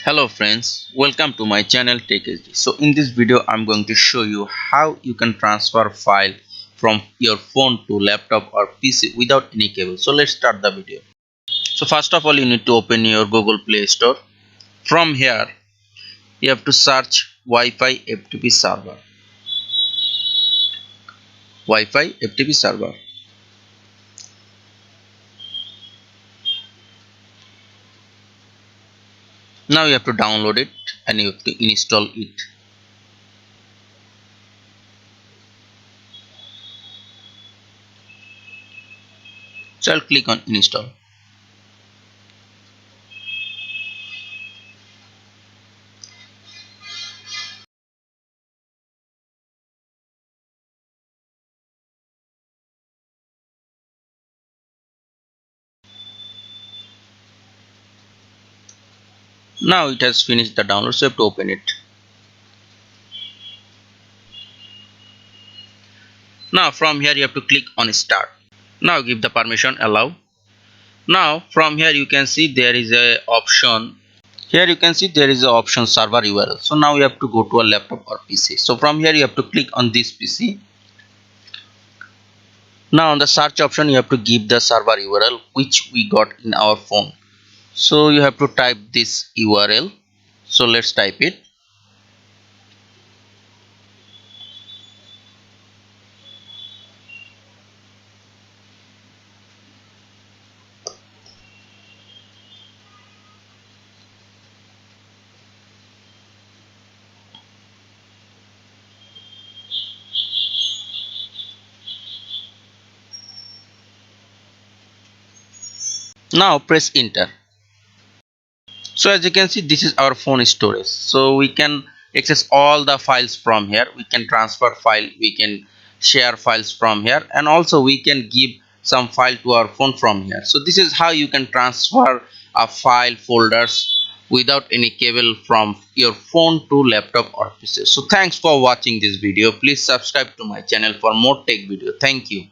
Hello friends, welcome to my channel TechHD. So in this video I'm going to show you how you can transfer file from your phone to laptop or PC without any cable. So let's start the video. So first of all you need to open your Google Play Store. From here you have to search Wi-Fi FTP server. Wi-Fi FTP server. Now you have to download it and you have to install it. So I'll click on install. Now it has finished the download, so you have to open it. Now from here you have to click on start. Now give the permission allow. Now from here you can see there is a option. Here you can see there is a option server URL. So now you have to go to a laptop or PC. So from here you have to click on this PC. Now on the search option you have to give the server URL which we got in our phone. So you have to type this URL. So let's type it. Now press enter. So as you can see this is our phone storage. So we can access all the files from here. We can transfer file, we can share files from here, and also we can give some file to our phone from here. So this is how you can transfer a file folders without any cable from your phone to laptop or PC. So thanks for watching this video. Please subscribe to my channel for more tech video. Thank you.